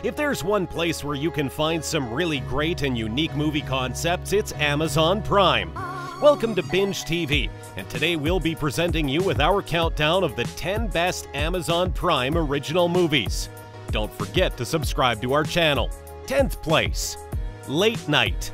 If there's one place where you can find some really great and unique movie concepts, it's Amazon Prime. Welcome to BingeTv, and today we'll be presenting you with our countdown of the 10 best Amazon Prime original movies. Don't forget to subscribe to our channel. 10th place, Late Night.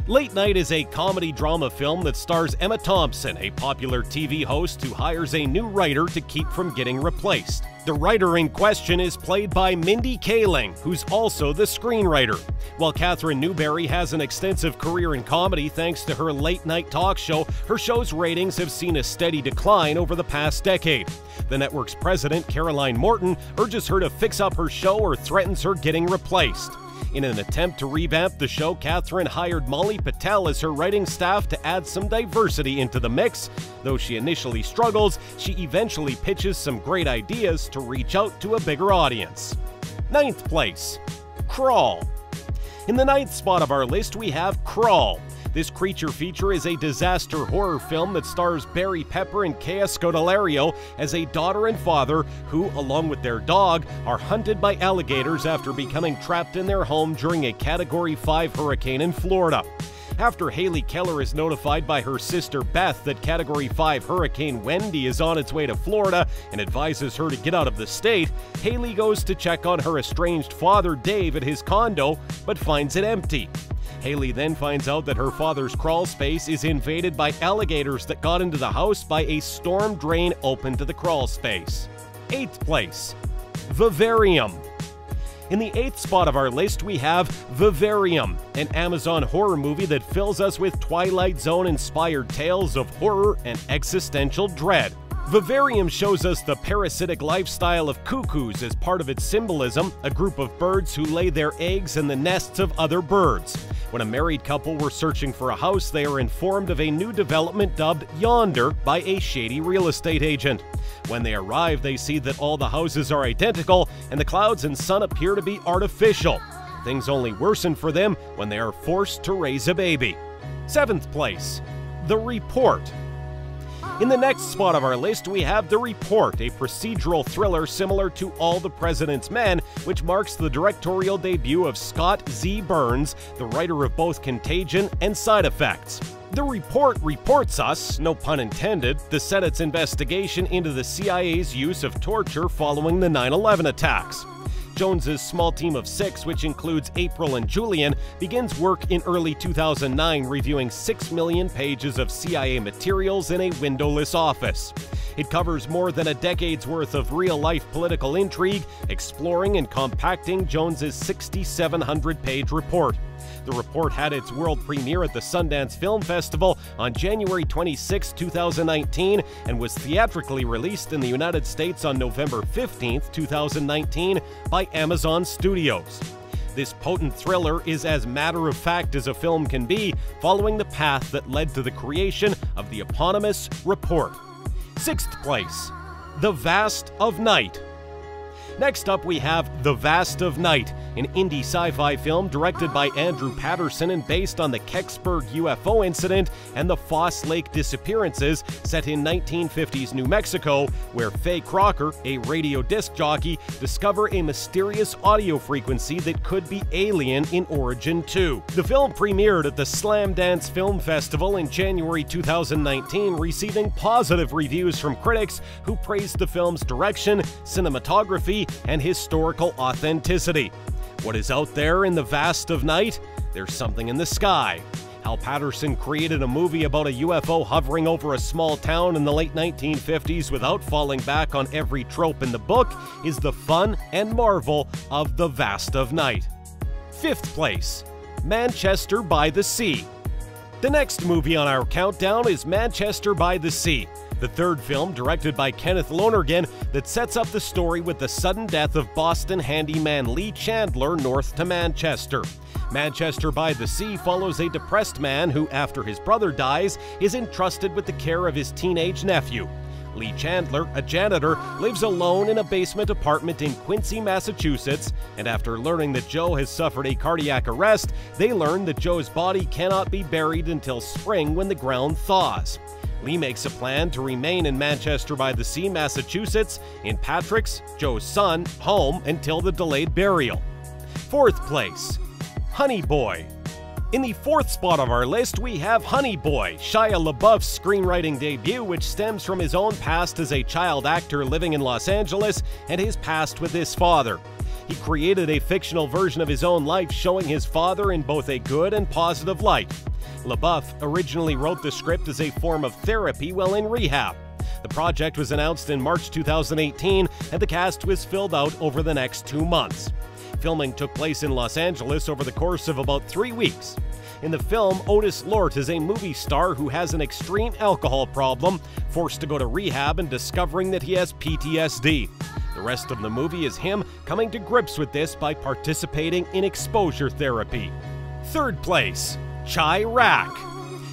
Late Night is a comedy-drama film that stars Emma Thompson, a popular TV host who hires a new writer to keep from getting replaced. The writer in question is played by Mindy Kaling, who's also the screenwriter. While Catherine Newberry has an extensive career in comedy thanks to her late-night talk show, her show's ratings have seen a steady decline over the past decade. The network's president, Caroline Morton, urges her to fix up her show or threatens her getting replaced. In an attempt to revamp the show, Catherine hired Molly Patel as her writing staff to add some diversity into the mix. Though she initially struggles, she eventually pitches some great ideas to reach out to a bigger audience. 9th place, Crawl. In the 9th spot of our list, we have Crawl. This creature feature is a disaster horror film that stars Barry Pepper and Kea Scodelario as a daughter and father who, along with their dog, are hunted by alligators after becoming trapped in their home during a Category 5 hurricane in Florida. After Haley Keller is notified by her sister Beth that Category 5 Hurricane Wendy is on its way to Florida and advises her to get out of the state, Haley goes to check on her estranged father Dave at his condo, but finds it empty. Haley then finds out that her father's crawl space is invaded by alligators that got into the house by a storm drain open to the crawl space. 8th place, Vivarium. In the 8th spot of our list, we have Vivarium, an Amazon horror movie that fills us with Twilight Zone-inspired tales of horror and existential dread. Vivarium shows us the parasitic lifestyle of cuckoos as part of its symbolism, a group of birds who lay their eggs in the nests of other birds. When a married couple were searching for a house, they are informed of a new development dubbed Yonder by a shady real estate agent. When they arrive, they see that all the houses are identical and the clouds and sun appear to be artificial. Things only worsen for them when they are forced to raise a baby. 7th place, The Report. In the next spot of our list, we have The Report, a procedural thriller similar to All the President's Men, which marks the directorial debut of Scott Z. Burns, the writer of both Contagion and Side Effects. The Report reports us, no pun intended, the Senate's investigation into the CIA's use of torture following the 9/11 attacks. Jones's small team of 6, which includes April and Julian, begins work in early 2009 reviewing 6 million pages of CIA materials in a windowless office. It covers more than a decade's worth of real-life political intrigue, exploring and compacting Jones's 6,700-page report. The report had its world premiere at the Sundance Film Festival on January 26, 2019, and was theatrically released in the United States on November 15, 2019, by Amazon Studios. This potent thriller is as matter-of-fact as a film can be, following the path that led to the creation of the eponymous report. 6th place, The Vast of Night. Next up, we have The Vast of Night, an indie sci-fi film directed by Andrew Patterson and based on the Kecksburg UFO incident and the Foss Lake disappearances, set in 1950s New Mexico, where Faye Crocker, a radio disc jockey, discover a mysterious audio frequency that could be alien in origin too. The film premiered at the Slam Dance Film Festival in January 2019, receiving positive reviews from critics who praised the film's direction, cinematography, and historical authenticity. What is out there in the vast of night? There's something in the sky. How Patterson created a movie about a UFO hovering over a small town in the late 1950s without falling back on every trope in the book is the fun and marvel of The Vast of Night. 5th place, Manchester by the Sea. The next movie on our countdown is Manchester by the Sea, the third film directed by Kenneth Lonergan that sets up the story with the sudden death of Boston handyman Lee Chandler north to Manchester. Manchester by the Sea follows a depressed man who, after his brother dies, is entrusted with the care of his teenage nephew. Lee Chandler, a janitor, lives alone in a basement apartment in Quincy, Massachusetts, and after learning that Joe has suffered a cardiac arrest, they learn that Joe's body cannot be buried until spring when the ground thaws. Lee makes a plan to remain in Manchester by the Sea, Massachusetts, in Patrick's, Joe's son, home until the delayed burial. 4th place, Honey Boy. In the 4th spot of our list, we have Honey Boy, Shia LaBeouf's screenwriting debut, which stems from his own past as a child actor living in Los Angeles and his past with his father. He created a fictional version of his own life, showing his father in both a good and positive light. LaBeouf originally wrote the script as a form of therapy while in rehab. The project was announced in March 2018, and the cast was filled out over the next 2 months. Filming took place in Los Angeles over the course of about 3 weeks. In the film, Otis Lort is a movie star who has an extreme alcohol problem, forced to go to rehab and discovering that he has PTSD. The rest of the movie is him coming to grips with this by participating in exposure therapy. 3rd place, Chi-Raq.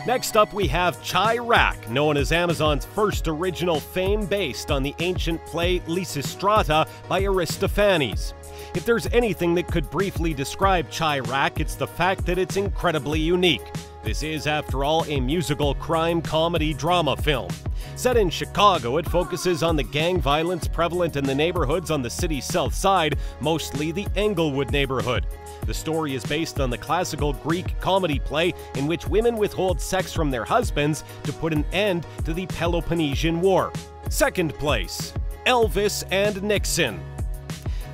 Next up, we have Chi-Raq, known as Amazon's first original fame based on the ancient play Lysistrata by Aristophanes. If there's anything that could briefly describe Chi-Raq, it's the fact that it's incredibly unique. This is, after all, a musical crime comedy drama film. Set in Chicago, it focuses on the gang violence prevalent in the neighborhoods on the city's south side, mostly the Englewood neighborhood. The story is based on the classical Greek comedy play in which women withhold sex from their husbands to put an end to the Peloponnesian War. 2nd place, Elvis and Nixon.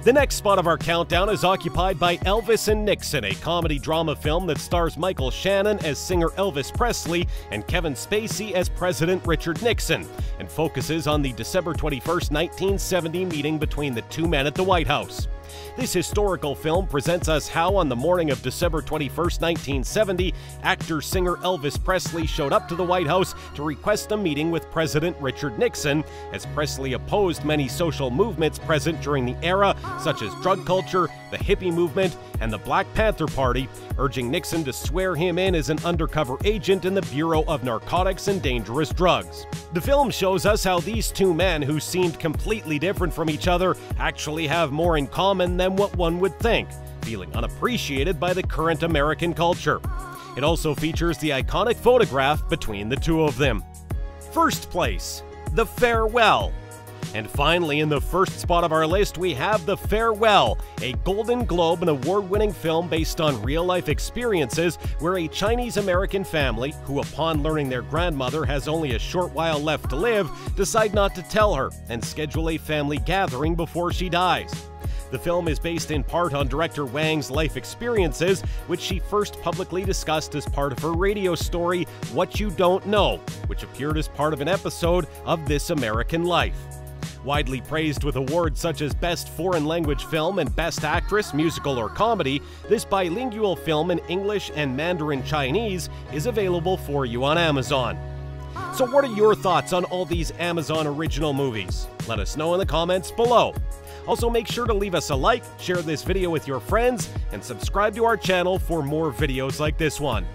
The next spot of our countdown is occupied by Elvis and Nixon, a comedy drama film that stars Michael Shannon as singer Elvis Presley and Kevin Spacey as President Richard Nixon, and focuses on the December 21, 1970 meeting between the two men at the White House. This historical film presents us how, on the morning of December 21, 1970, actor-singer Elvis Presley showed up to the White House to request a meeting with President Richard Nixon, as Presley opposed many social movements present during the era, such as drug culture, the hippie movement, and the Black Panther Party, urging Nixon to swear him in as an undercover agent in the Bureau of Narcotics and Dangerous Drugs. The film shows us how these two men, who seemed completely different from each other, actually have more in common than what one would think, feeling unappreciated by the current American culture. It also features the iconic photograph between the two of them. 1st place, The Farewell. And finally, in the 1st spot of our list, we have The Farewell, a Golden Globe and award-winning film based on real-life experiences where a Chinese-American family, who upon learning their grandmother has only a short while left to live, decide not to tell her and schedule a family gathering before she dies. The film is based in part on director Wang's life experiences, which she first publicly discussed as part of her radio story, What You Don't Know, which appeared as part of an episode of This American Life. Widely praised with awards such as Best Foreign Language Film and Best Actress, Musical or Comedy, this bilingual film in English and Mandarin Chinese is available for you on Amazon. So what are your thoughts on all these Amazon original movies? Let us know in the comments below. Also, make sure to leave us a like, share this video with your friends, and subscribe to our channel for more videos like this one.